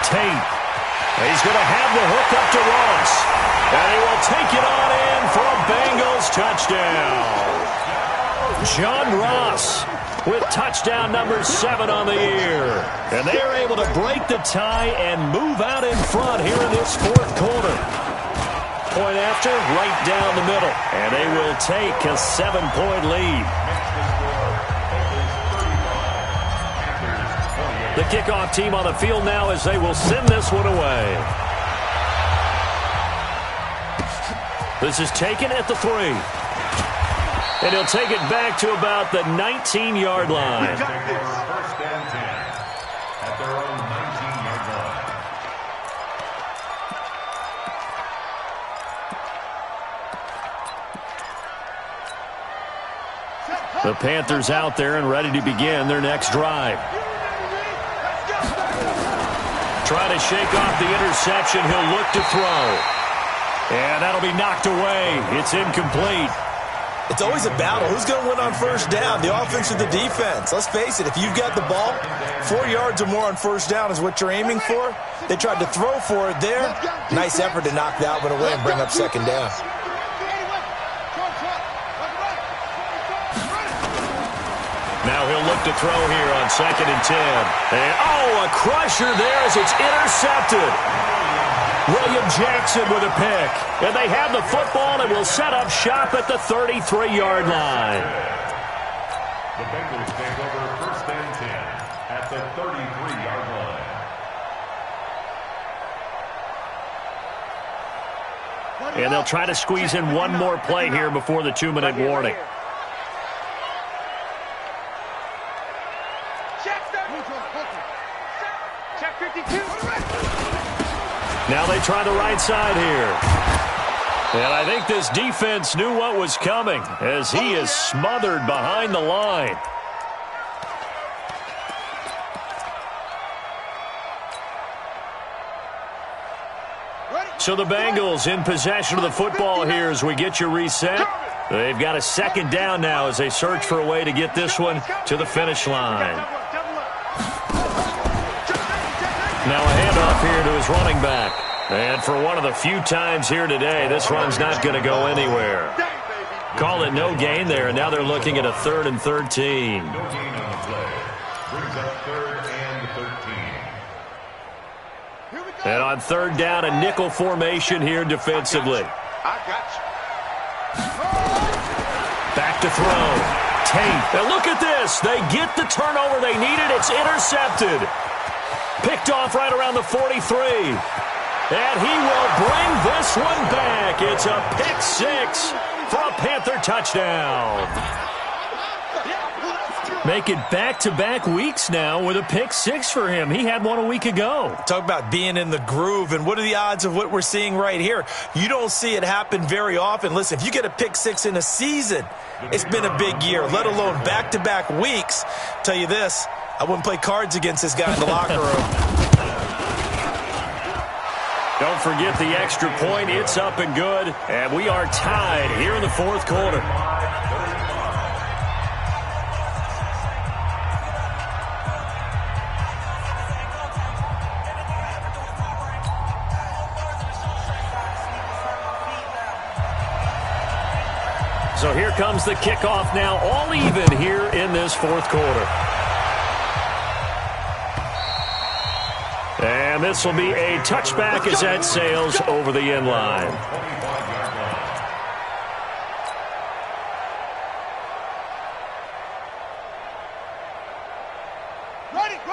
B: Tate. He's going to have the hook up to Ross. And he will take it on in for a Bengals touchdown. John Ross with touchdown number 7 on the year. And they are able to break the tie and move out in front here in this 4th quarter. Point after, right down the middle. And they will take a 7-point lead. The kickoff team on the field now as they will send this one away. This is taken at the 3. And he'll take it back to about the 19-yard line.
F: 1st and 10 at their own 19-yard line.
B: The Panthers out there and ready to begin their next drive. Trying to shake off the interception. He'll look to throw. And that'll be knocked away. It's incomplete.
D: It's always a battle. Who's going to win on 1st down, the offense or the defense? Let's face it, if you've got the ball, 4 yards or more on 1st down is what you're aiming for. They tried to throw for it there. Nice effort to knock that one away and bring up 2nd down.
B: Now he'll look to throw here on 2nd and 10. And, a crusher there as it's intercepted. William Jackson with a pick. And they have the football and will set up shop at the 33-yard line.
F: The Bengals take over 1st and 10 at the 33-yard line.
B: And they'll try to squeeze in one more play here before the 2-minute warning.
C: Check 52.
B: Now they try the right side here. And I think this defense knew what was coming as he is smothered behind the line. So the Bengals in possession of the football here as we get you reset. They've got a 2nd down now as they search for a way to get this one to the finish line. Now a handoff here to his running back. And for one of the few times here today, this run's not going to go anywhere. Call it no gain there, and now they're looking at a 3rd and 13.
F: No gain on the play. Brings up 3rd and 13.
B: And on 3rd down, a nickel formation here defensively.
C: I got you.
B: Back to throw. Tate. And look at this. They get the turnover they needed. It's intercepted. Picked off right around the 43. And he will bring this one back. It's a pick 6 for a Panther touchdown. Make it back-to-back weeks now with a pick 6 for him. He had one a week ago.
D: Talk about being in the groove, and what are the odds of what we're seeing right here? You don't see it happen very often. Listen, if you get a pick 6 in a season, it's been a big year, let alone back-to-back weeks. Tell you this, I wouldn't play cards against this guy in the locker room.
B: Don't forget the extra point. It's up and good. And we are tied here in the 4th quarter. So here comes the kickoff now, all even here in this 4th quarter. And this will be a touchback as that sails over the end line.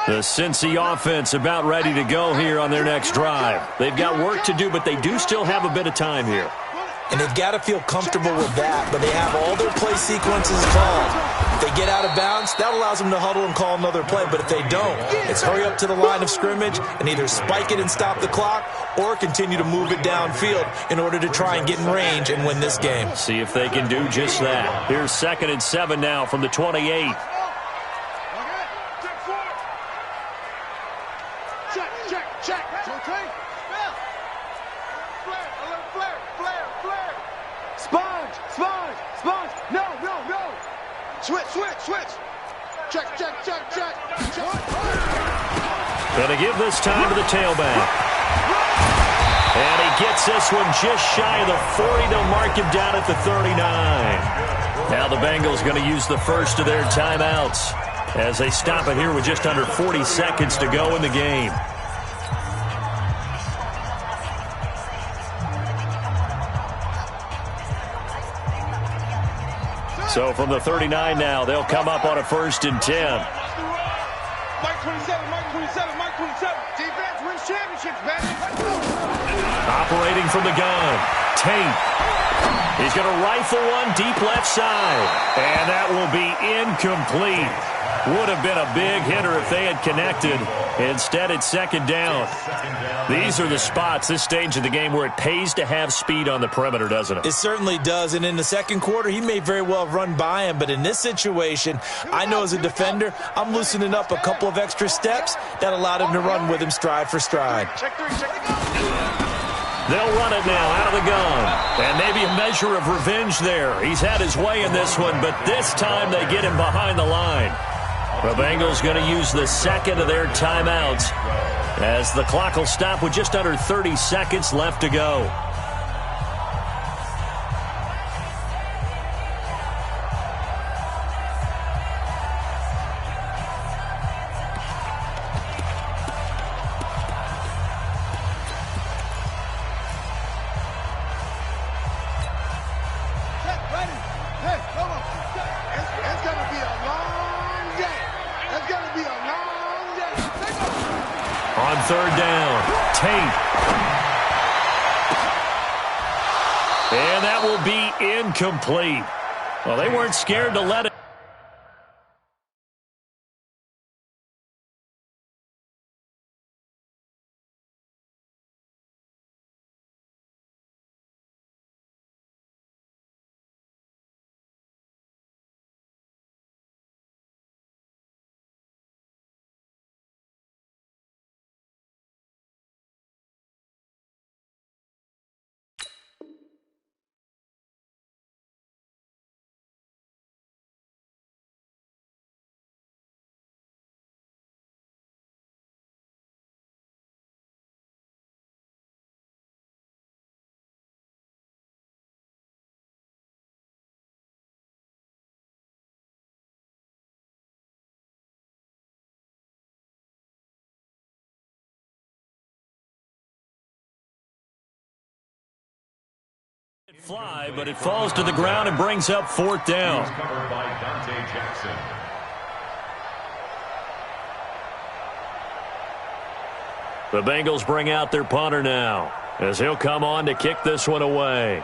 B: The Cincy offense about ready to go here on their next drive. They've got work to do, but they do still have a bit of time here.
D: And they've got to feel comfortable with that, but they have all their play sequences called. If they get out of bounds, that allows them to huddle and call another play. But if they don't, it's hurry up to the line of scrimmage and either spike it and stop the clock or continue to move it downfield in order to try and get in range and win this game.
B: See if they can do just that. Here's 2nd and 7 now from the 28.
C: Switch. Check.
B: Going to give this time to the tailback. And he gets this one just shy of the 40. They'll mark him down at the 39. Now the Bengals going to use the first of their timeouts as they stop it here with just under 40 seconds to go in the game. So from the 39 now, they'll come up on a 1st and 10.
C: Mike 27. Defense wins championships, baby.
B: Operating from the gun, Tate. He's going to rifle one deep left side. And that will be incomplete. Would have been a big hitter if they had connected. Instead, it's 2nd down. These are the spots, this stage of the game, where it pays to have speed on the perimeter, doesn't it?
D: It certainly does, and in the second quarter, he may very well have run by him, but in this situation, I know as a defender, I'm loosening up a couple of extra steps that allowed him to run with him stride for stride.
B: They'll run it now out of the gun, and maybe a measure of revenge there. He's had his way in this one, but this time they get him behind the line. The Bengals going to use the 2nd of their timeouts as the clock will stop with just under 30 seconds left to go. On 3rd down, Tate. And that will be incomplete. Well, they weren't scared to let it. Fly, but it falls to the ground and brings up 4th down.
F: Covered by Dante Jackson.
B: The Bengals bring out their punter now as he'll come on to kick this one away.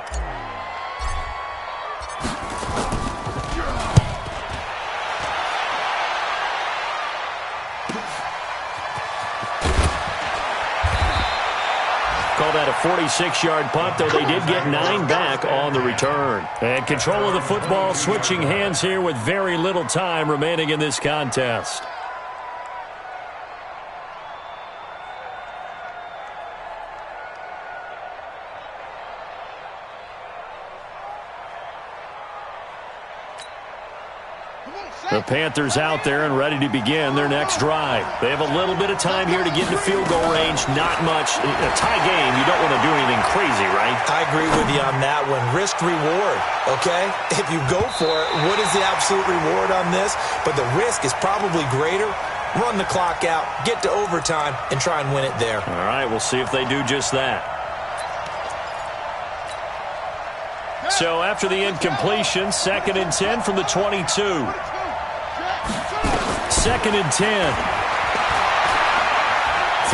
B: Call that a 46-yard punt, though they did get 9 back on the return. And control of the football switching hands here with very little time remaining in this contest. The Panthers out there and ready to begin their next drive. They have a little bit of time here to get into field goal range. Not much. A tie game, you don't want to do anything crazy, right?
D: I agree with you on that one. Risk reward, okay? If you go for it, what is the absolute reward on this? But the risk is probably greater. Run the clock out, get to overtime, and try and win it there.
B: All right, we'll see if they do just that. So after the incompletion, 2nd and 10 from the 22. 2nd and 10.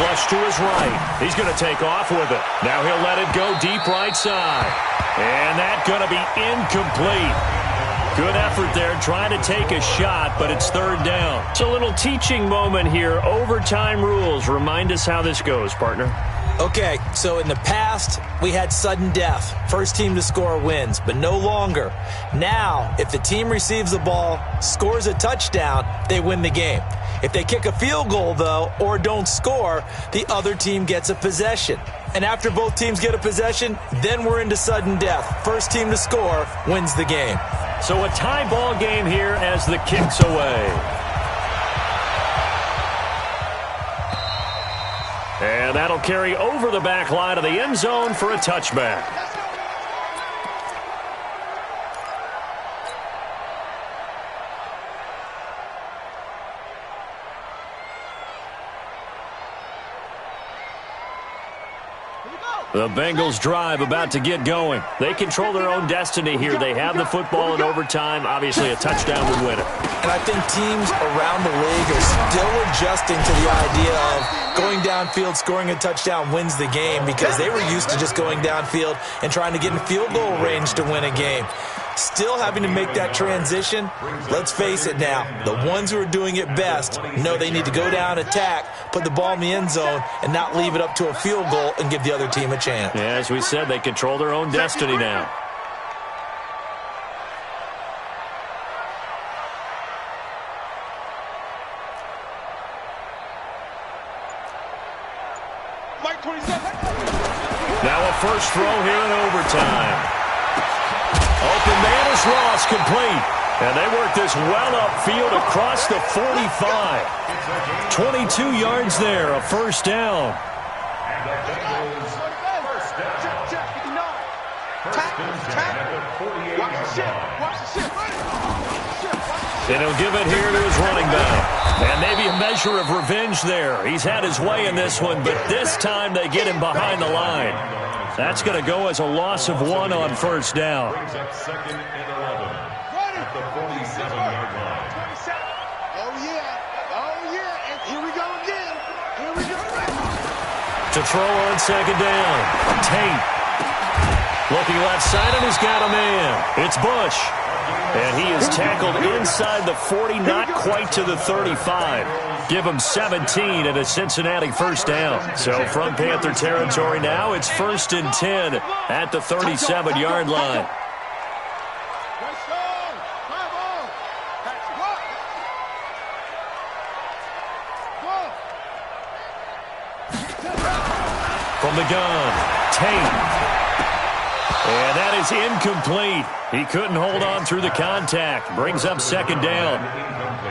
B: flush to his right. He's going to take off with it. Now he'll let it go deep right side. And that's going to be incomplete. Good effort there trying to take a shot, but it's third down. It's a little teaching moment here. Overtime rules. Remind us how this goes, partner.
D: Okay, so in the past, we had sudden death. First team to score wins, but no longer. Now, if the team receives the ball, scores a touchdown, they win the game. If they kick a field goal, though, or don't score, the other team gets a possession. And after both teams get a possession, then we're into sudden death. First team to score wins the game.
B: So a tie ball game here as the kick's away. And that'll carry over the back line of the end zone for a touchback. The Bengals drive about to get going. They control their own destiny here. They have the football in overtime. Obviously, a touchdown would win it.
D: And I think teams around the league are still adjusting to the idea of going downfield, scoring a touchdown wins the game, because they were used to just going downfield and trying to get in field goal range to win a game. Still having to make that transition. Let's face it now, the ones who are doing it best know they need to go down, attack, put the ball in the end zone, and not leave it up to a field goal and give the other team a chance.
B: Yeah, as we said, they control their own destiny now. Now a first throw here in overtime. Open man is Ross, complete. And they work this well upfield across the 45. 22 yards there, a first down. And he'll give it here to his running back. And maybe a measure of revenge there. He's had his way in this one, but this time they get him behind the line. That's going to go as a loss of 1 on first down.
F: Brings up second and 11 at the 47-yard line.
E: Oh, yeah. And here we go again. Here we go.
B: To throw on second down. Tate. Looking left side, and he's got a man. It's Bush. And he is tackled inside the 40, not quite to the 35. Give him 17 and a Cincinnati first down. So from Panther territory now, it's 1st and 10 at the 37-yard line. From the gun, Tate. And that is incomplete. He couldn't hold on through the contact. Brings up second down.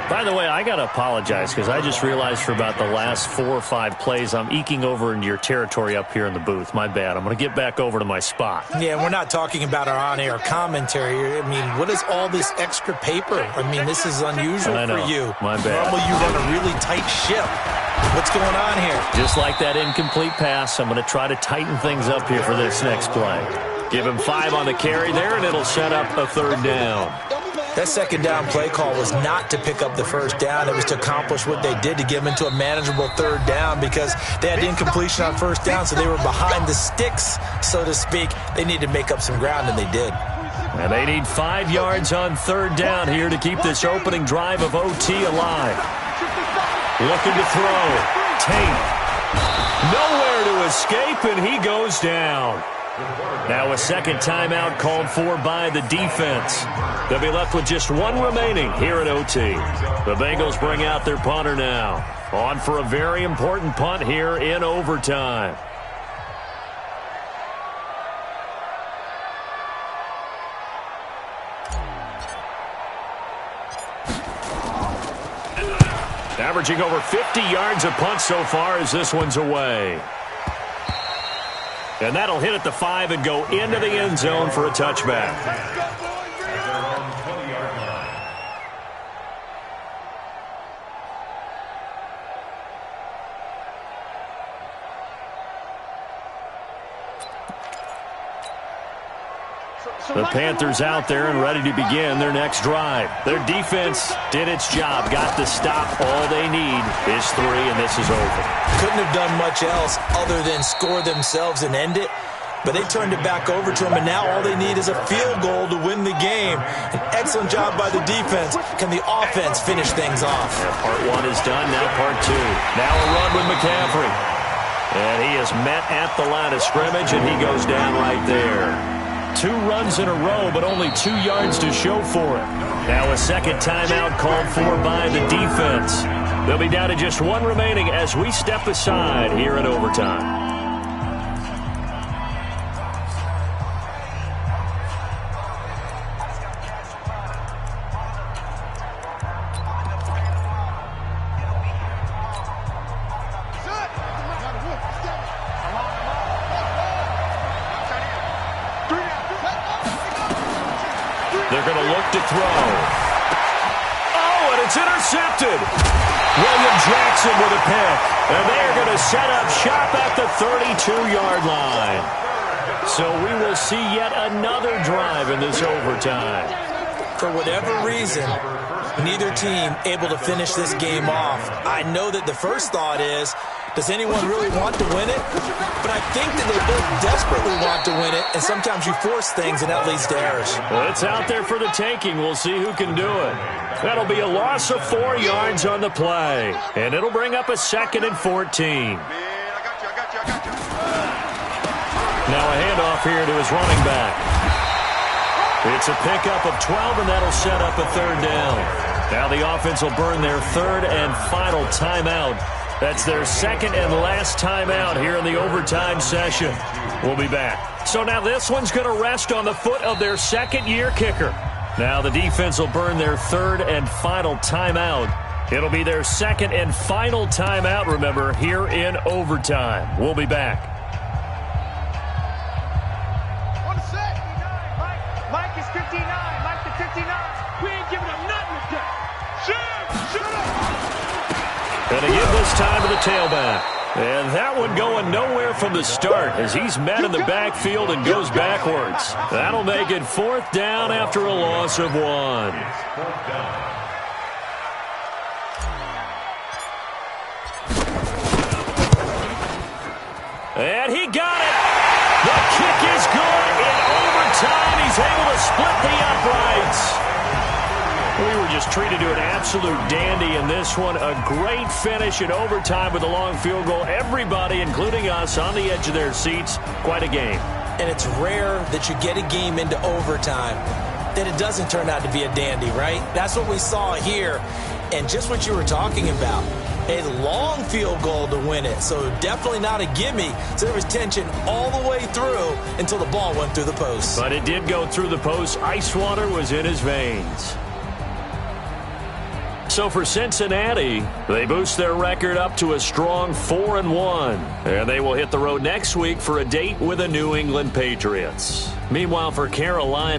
B: By the way, I got to apologize because I just realized for about the last 4 or 5 plays, I'm eking over into your territory up here in the booth. My bad. I'm going to get back over to my spot.
D: Yeah, we're not talking about our on-air commentary. I mean, what is all this extra paper? I mean, this is unusual for you.
B: My bad.
D: Normally you run a really tight ship. What's going on here?
B: Just like that incomplete pass, I'm going to try to tighten things up here for this next play. Give him 5 on the carry there, and it'll set up a third down.
D: That second down play call was not to pick up the first down. It was to accomplish what they did, to get them into a manageable third down, because they had incompletion on first down, so they were behind the sticks, so to speak. They needed to make up some ground, and they did.
B: And they need 5 yards on third down here to keep this opening drive of OT alive. Looking to throw. Tate. Nowhere to escape, and he goes down. Now a second timeout called for by the defense. They'll be left with just 1 remaining here at OT. The Bengals bring out their punter now. On for a very important punt here in overtime. Averaging over 50 yards a punt so far as this one's away. And that'll hit at the 5 and go into the end zone for a touchback. The Panthers out there and ready to begin their next drive. Their defense did its job, got the stop. All they need is 3, and this is over.
D: Couldn't have done much else other than score themselves and end it. But they turned it back over to them, and now all they need is a field goal to win the game. An excellent job by the defense. Can the offense finish things off?
B: Yeah, part 1 is done, now part 2. Now a run with McCaffrey. And he is met at the line of scrimmage, and he goes down right there. 2 runs in a row, but only 2 yards to show for it. Now a second timeout called for by the defense. They'll be down to just 1 remaining as we step aside here in overtime. They're going to look to throw. Oh, and it's intercepted. William Jackson with a pick. And they're going to set up shop at the 32-yard line. So we will see yet another drive in this overtime.
D: For whatever reason, neither team able to finish this game off. I know that the first thought is, does anyone really want to win it? But I think that they both desperately want to win it, and sometimes you force things, and that leads to errors.
B: Well, it's out there for the taking. We'll see who can do it. That'll be a loss of 4 yards on the play, and it'll bring up a 2nd and 14. Now a handoff here to his running back. It's a pickup of 12, and that'll set up a 3rd down. Now the offense will burn their 3rd and final timeout. That's their 2nd and last timeout here in the overtime session. We'll be back. So now this one's going to rest on the foot of their 2nd-year kicker. Now the defense will burn their 3rd and final timeout. It'll be their 2nd and final timeout, remember, here in overtime. We'll be back.
C: On the set. Mike is 59. Mike to 59. We ain't giving up nothing with that. Shoot up.
B: And again this time to the tailback. And that one going nowhere from the start as he's met in the backfield and goes backwards. That'll make it 4th down after a loss of 1. And he got it. The kick is good in overtime. He's able to split the uprights. We were just treated to an absolute dandy in this one. A great finish in overtime with a long field goal. Everybody, including us, on the edge of their seats. Quite a game.
D: And it's rare that you get a game into overtime that it doesn't turn out to be a dandy, right? That's what we saw here. And just what you were talking about. A long field goal to win it. So definitely not a gimme. So there was tension all the way through until the ball went through the post.
B: But it did go through the post. Ice water was in his veins. So for Cincinnati, they boost their record up to a strong 4-1. And they will hit the road next week for a date with the New England Patriots. Meanwhile, for Carolina,